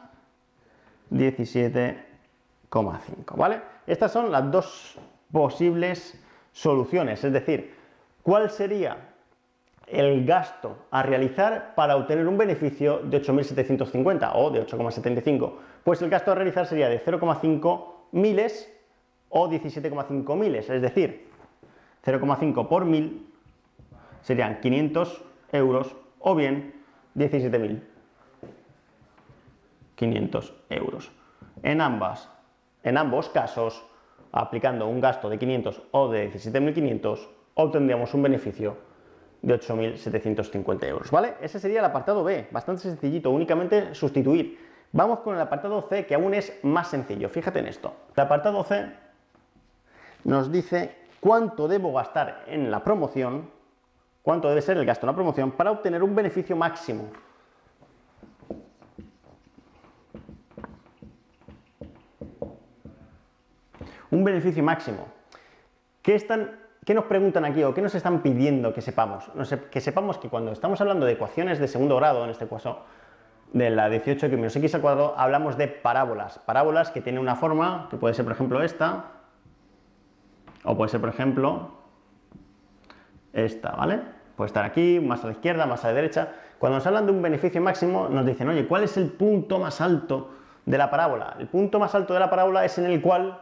S1: 17,5, ¿vale? Estas son las dos posibles soluciones, es decir, ¿cuál sería el gasto a realizar para obtener un beneficio de 8.750 o de 8,75? Pues el gasto a realizar sería de 0,5 miles o 17,5 miles, es decir, 0,5 por 1.000 serían 500 euros o bien 17.500 euros. En ambos casos, aplicando un gasto de 500 o de 17.500, obtendríamos un beneficio de 8.750 euros, ¿vale? Ese sería el apartado B, bastante sencillito, únicamente sustituir. Vamos con el apartado C, que aún es más sencillo, fíjate en esto. El apartado C nos dice cuánto debo gastar en la promoción, cuánto debe ser el gasto en la promoción para obtener un beneficio máximo. Un beneficio máximo. ¿Qué nos preguntan aquí o qué nos están pidiendo que sepamos? Que sepamos que cuando estamos hablando de ecuaciones de segundo grado, en este caso de la 18x menos x al cuadrado, hablamos de parábolas. Parábolas que tienen una forma, que puede ser por ejemplo esta, o puede ser por ejemplo esta, ¿vale? Puede estar aquí, más a la izquierda, más a la derecha. Cuando nos hablan de un beneficio máximo, nos dicen, oye, ¿cuál es el punto más alto de la parábola? El punto más alto de la parábola es en el cual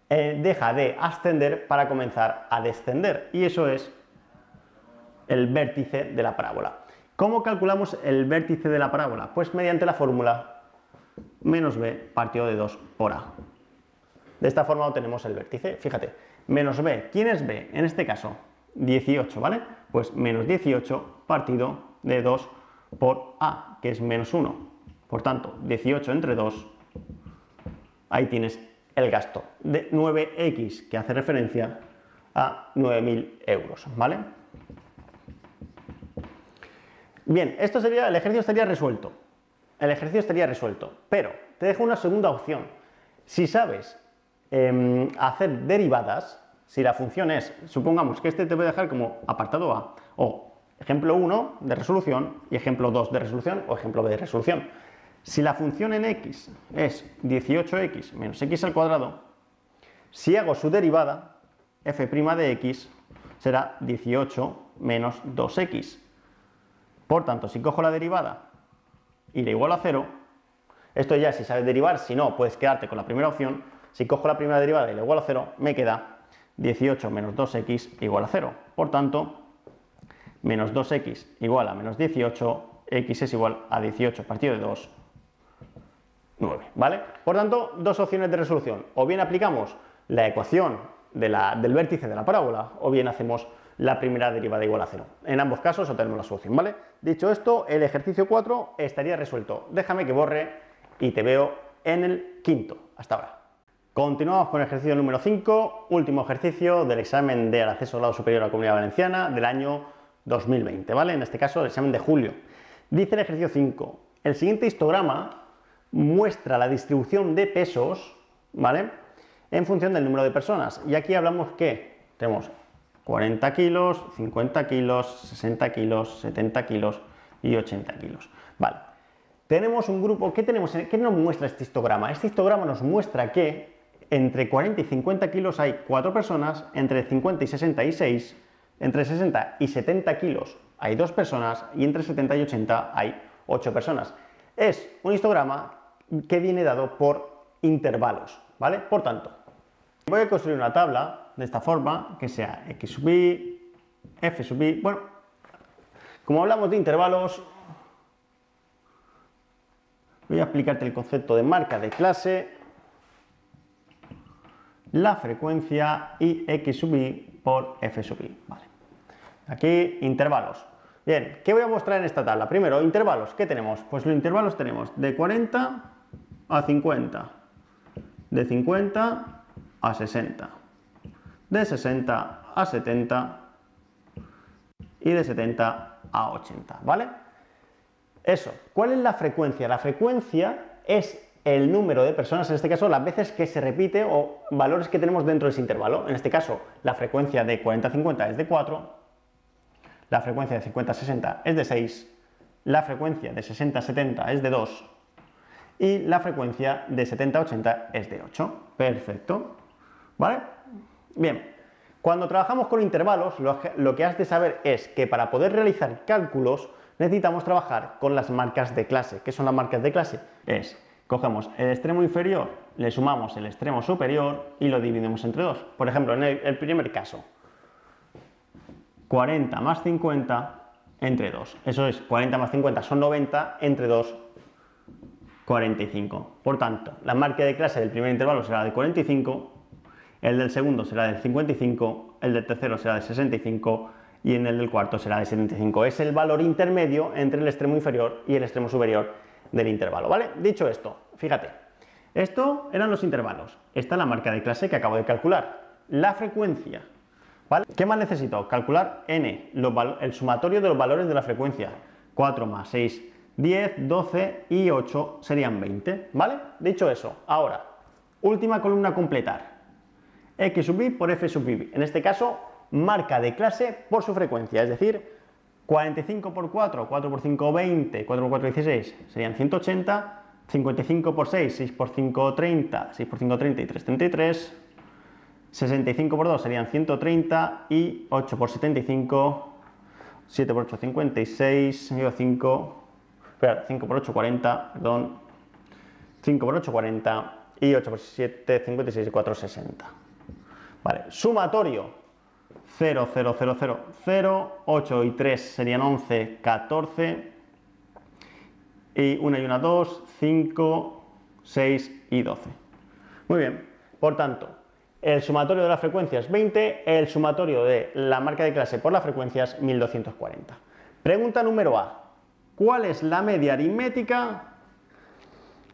S1: deja de ascender para comenzar a descender, y eso es el vértice de la parábola. ¿Cómo calculamos el vértice de la parábola? Pues mediante la fórmula menos b partido de 2 por a. De esta forma obtenemos el vértice. Fíjate, menos b, ¿quién es b? En este caso, 18, ¿vale? Pues menos 18 partido de 2 por a, que es menos 1. Por tanto, 18 entre 2, ahí tienes el gasto de 9x, que hace referencia a 9.000 euros, ¿vale? Bien, esto sería, el ejercicio estaría resuelto. El ejercicio estaría resuelto, pero te dejo una segunda opción. Si sabes hacer derivadas, si la función es, supongamos que este te voy a dejar como apartado A, o ejemplo 1 de resolución, y ejemplo 2 de resolución, o ejemplo B de resolución. Si la función en x es 18x menos x al cuadrado, si hago su derivada, f' de x será 18 menos 2x. Por tanto, si cojo la derivada y le igualo a 0, esto ya si sabes derivar, si no, puedes quedarte con la primera opción. Si cojo la primera derivada y le igualo a 0, me queda 18 menos 2x igual a 0. Por tanto, menos 2x igual a menos 18, x es igual a 18 partido de 2, 9, ¿vale? Por tanto, dos opciones de resolución. O bien aplicamos la ecuación del vértice de la parábola, o bien hacemos la primera derivada igual a 0. En ambos casos obtenemos la solución, ¿vale? Dicho esto, el ejercicio 4 estaría resuelto. Déjame que borre y te veo en el quinto. Hasta ahora. Continuamos con el ejercicio número 5, último ejercicio del examen del acceso al grado superior a la Comunidad Valenciana del año 2020, ¿vale? En este caso, el examen de julio. Dice el ejercicio 5, el siguiente histograma muestra la distribución de pesos, ¿vale?, en función del número de personas. Y aquí hablamos que tenemos 40 kilos, 50 kilos, 60 kilos, 70 kilos y 80 kilos. Vale. Tenemos un grupo, ¿qué nos muestra este histograma? Este histograma nos muestra que entre 40 y 50 kilos hay 4 personas, entre 50 y 60 hay 6, entre 60 y 70 kilos hay 2 personas y entre 70 y 80 hay 8 personas. Es un histograma que viene dado por intervalos, ¿vale? Por tanto, voy a construir una tabla de esta forma, que sea x sub y, f sub y. Bueno, como hablamos de intervalos, voy a explicarte el concepto de marca de clase, la frecuencia y x sub y por f sub y. Vale. Aquí, intervalos. Bien, ¿qué voy a mostrar en esta tabla? Primero, intervalos. ¿Qué tenemos? Pues los intervalos tenemos de 40 a 50, de 50 a 60, de 60 a 70 y de 70 a 80, ¿vale? Eso. ¿Cuál es la frecuencia? La frecuencia es el número de personas, en este caso, las veces que se repite o valores que tenemos dentro de ese intervalo. En este caso, la frecuencia de 40 a 50 es de 4, la frecuencia de 50 a 60 es de 6, la frecuencia de 60 a 70 es de 2 y la frecuencia de 70 a 80 es de 8. Perfecto. ¿Vale? Bien. Cuando trabajamos con intervalos, lo que has de saber es que para poder realizar cálculos necesitamos trabajar con las marcas de clase. ¿Qué son las marcas de clase? Cogemos el extremo inferior, le sumamos el extremo superior y lo dividimos entre 2. Por ejemplo, en el primer caso, 40 más 50 entre 2. Eso es, 40 más 50 son 90, entre 2, 45. Por tanto, la marca de clase del primer intervalo será de 45, el del segundo será del 55, el del tercero será de 65, y en el del cuarto será de 75. Es el valor intermedio entre el extremo inferior y el extremo superior del intervalo, ¿vale? Dicho esto, fíjate, esto eran los intervalos. Esta es la marca de clase que acabo de calcular. La frecuencia, ¿vale? ¿Qué más necesito? Calcular n, el sumatorio de los valores de la frecuencia. 4 más 6, 10, 12 y 8 serían 20, ¿vale? Dicho eso, ahora, última columna a completar. X sub i por F sub i. En este caso, marca de clase por su frecuencia, es decir, 45 por 4, 4 por 5, 20, 4 por 4, 16, serían 180, 55 por 6, 6 por 5, 30, 6 por 5, 30 y 3, 33, 65 por 2 serían 130 y 8 por 75, 7 por 8, 56, 5 por 8, 40, perdón, 5 por 8, 40 y 8 por 7, 56 y 4, 60. Vale, sumatorio 0, 0, 0, 0, 0, 8 y 3 serían 11, 14, y 1 y 1, 2, 5, 6 y 12. Muy bien, por tanto, el sumatorio de la frecuencia es 20, el sumatorio de la marca de clase por la frecuencia es 1240. Pregunta número A. ¿Cuál es la media aritmética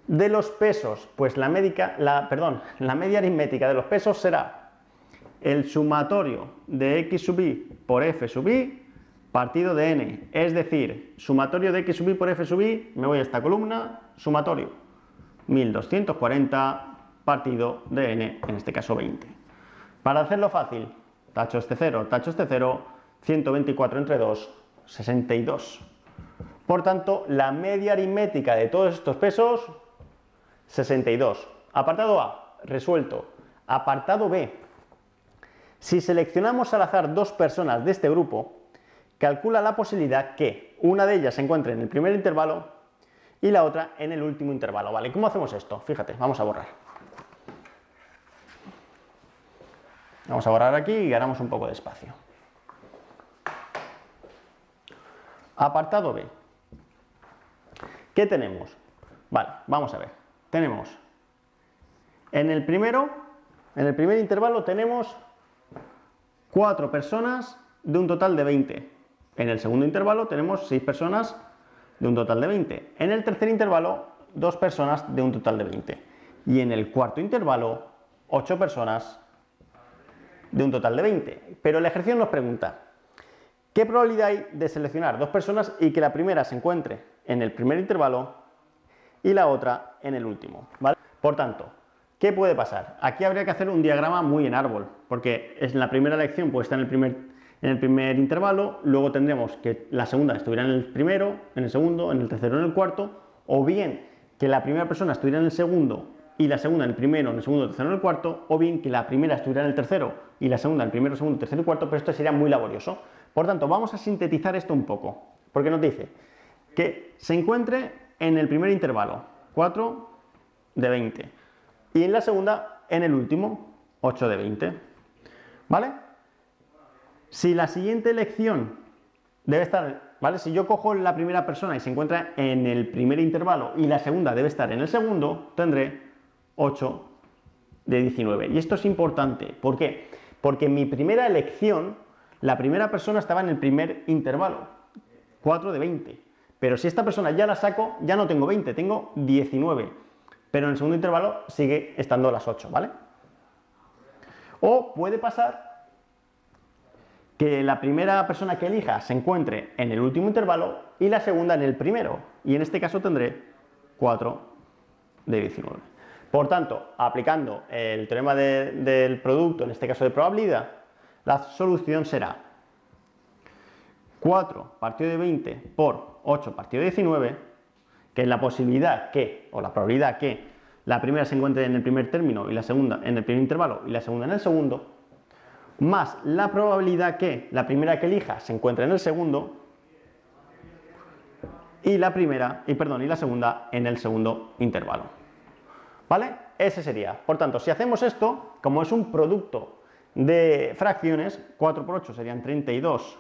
S1: de los pesos? Pues la media aritmética de los pesos será el sumatorio de x sub i por f sub i partido de n, es decir, sumatorio de x sub i por f sub i, me voy a esta columna, sumatorio 1240 partido de n, en este caso 20. Para hacerlo fácil, tacho este 0, 124 entre 2, 62. Por tanto, la media aritmética de todos estos pesos, 62. Apartado A, resuelto. Apartado B, si seleccionamos al azar dos personas de este grupo, calcula la posibilidad que una de ellas se encuentre en el primer intervalo y la otra en el último intervalo. ¿Vale? ¿Cómo hacemos esto? Fíjate, vamos a borrar. Vamos a borrar aquí y ganamos un poco de espacio. Apartado B. ¿Qué tenemos? Vale, vamos a ver. Tenemos en el primer intervalo tenemos 4 personas de un total de 20. En el segundo intervalo tenemos 6 personas de un total de 20. En el tercer intervalo, 2 personas de un total de 20. Y en el cuarto intervalo, 8 personas de un total de 20. Pero el ejercicio nos pregunta, ¿qué probabilidad hay de seleccionar 2 personas y que la primera se encuentre en el primer intervalo y la otra en el último? ¿Vale? Por tanto, ¿qué puede pasar? Aquí habría que hacer un diagrama muy en árbol, porque en la primera elección puede estar en el primer intervalo, luego tendremos que la segunda estuviera en el primero, en el segundo, en el tercero, en el cuarto, o bien que la primera persona estuviera en el segundo y la segunda en el primero, en el segundo, tercero, en el cuarto, o bien que la primera estuviera en el tercero y la segunda en el primero, segundo, tercero y cuarto, pero esto sería muy laborioso. Por tanto, vamos a sintetizar esto un poco, porque nos dice que se encuentre en el primer intervalo, 4 de 20, y en la segunda, en el último, 8 de 20, ¿vale? Si la siguiente elección debe estar, ¿vale? Si yo cojo la primera persona y se encuentra en el primer intervalo y la segunda debe estar en el segundo, tendré 8 de 19. Y esto es importante, ¿por qué? Porque en mi primera elección, la primera persona estaba en el primer intervalo, 4 de 20. Pero si esta persona ya la saco, ya no tengo 20, tengo 19. Pero en el segundo intervalo sigue estando las 8, ¿vale? O puede pasar que la primera persona que elija se encuentre en el último intervalo y la segunda en el primero. Y en este caso tendré 4 de 19. Por tanto, aplicando el teorema del producto, en este caso de probabilidad, la solución será 4 partido de 20 por 8 partido de 19, que es la posibilidad que, o la probabilidad que la primera se encuentre en el primer término y la segunda en el primer intervalo y la segunda en el segundo, más la probabilidad que la primera que elija se encuentre en el segundo y la segunda en el segundo intervalo. ¿Vale? Ese sería. Por tanto, si hacemos esto, como es un producto de fracciones, 4 por 8 serían 32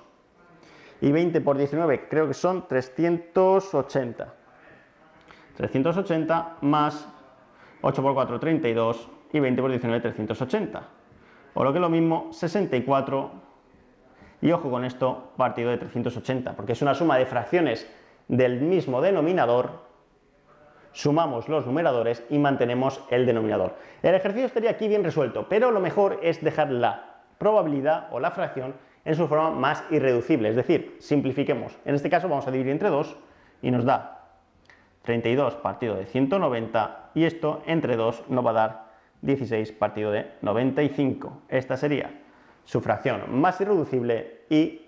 S1: y 20 por 19 creo que son 380. 380 más 8 por 4, 32 y 20 por 19, 380. O lo que es lo mismo, 64 Y ojo con esto, partido de 380, porque es una suma de fracciones del mismo denominador, sumamos los numeradores y mantenemos el denominador. El ejercicio estaría aquí bien resuelto, pero lo mejor es dejar la probabilidad o la fracción en su forma más irreducible, es decir, simplifiquemos. En este caso vamos a dividir entre 2 y nos da 32 partido de 190 y esto entre 2 nos va a dar 16 partido de 95. Esta sería su fracción más irreducible y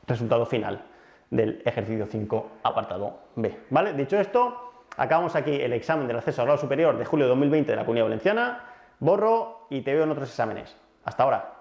S1: resultado final del ejercicio 5 apartado B. ¿Vale? Dicho esto, acabamos aquí el examen del acceso al grado superior de julio de 2020 de la Comunidad Valenciana. Borro y te veo en otros exámenes. Hasta ahora.